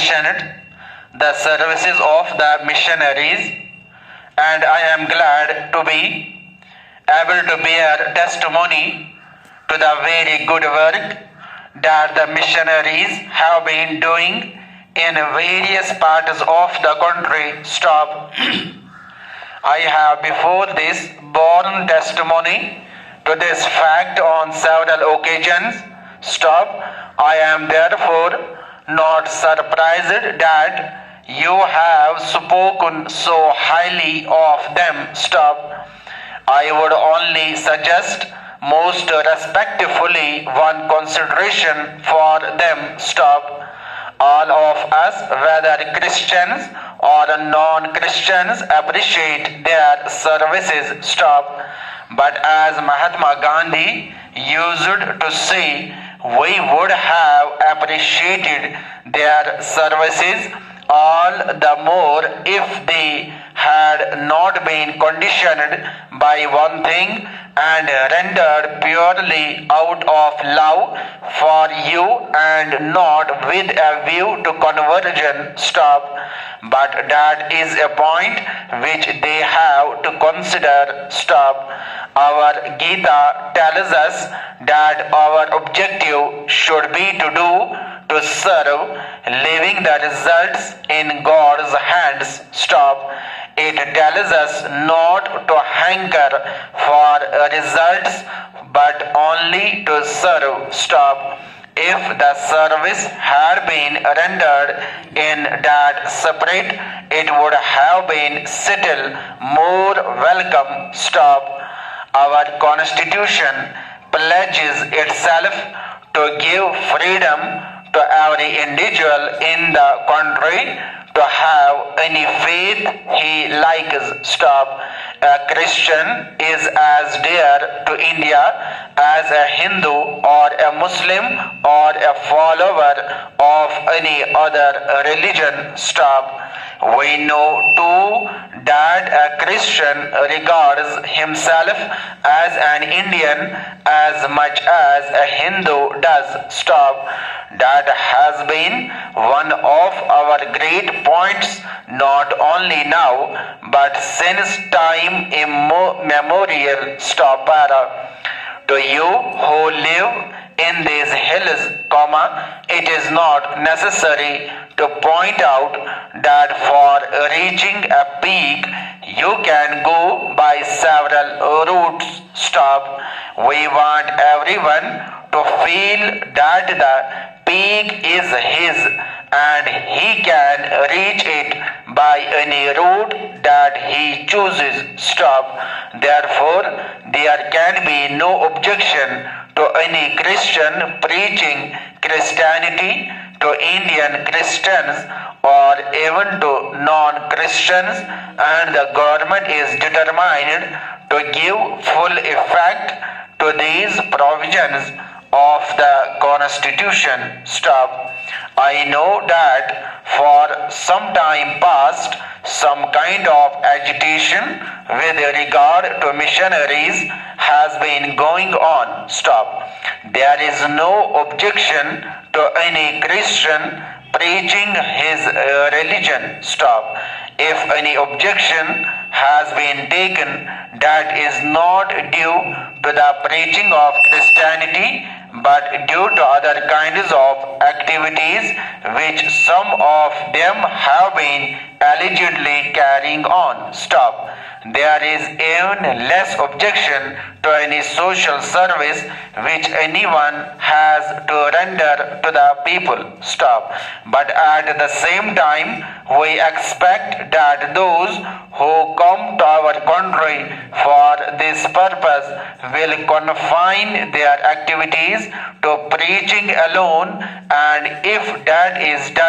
mentioned the services of the missionaries, and I am glad to be able to bear testimony to the very good work that the missionaries have been doing in various parts of the country. Stop. I have before this borne testimony to this fact on several occasions. Stop. I am therefore not surprised that you have spoken so highly of them. Stop. I would only suggest most respectfully one consideration for them. Stop. All of us, whether Christians or non-Christians, appreciate their services. Stop. But as Mahatma Gandhi used to say, we would have appreciated their services all the more if they had not been conditioned by one thing and rendered purely out of love for you and not with a view to conversion. Stop. But that is a point which they have to consider. Stop. Our Gita tells us that our objective should be to serve, leaving the results in God's hands. Stop. It tells us not to hanker for results but only to serve. Stop. If the service had been rendered in that spirit, it would have been still more welcome. Stop. Our Constitution pledges itself to give freedom to every individual in the country to have any faith he likes. Stop. A Christian is as dear to India as a Hindu or a Muslim or a follower of any other religion. Stop. We know too that a Christian regards himself as an Indian as much as a Hindu does. Stop. That has been one of our great points, not only now but since time immemorial. Stop. To you who live in these hills, it is not necessary to point out that for reaching a peak you can go by several routes. Stop. We want everyone to feel that the peak is his and he can reach it by any route that he chooses. Stop. Therefore, there can be no objection to any Christian preaching Christianity to Indian Christians or even to non-Christians, and the government is determined to give full effect to these provisions of the Constitution. Stop. I know that for some time past some kind of agitation with regard to missionaries has been going on. Stop. There is no objection to any Christian preaching his religion. Stop. If any objection has been taken, that is not due to the preaching of Christianity but due to other kinds of activities which some of them have been allegedly carrying on. Stop. There is even less objection to any social service which anyone has to render to the people. Stop. But at the same time, we expect that those who come to our country for this purpose will confine their activities to preaching alone, and if that is done,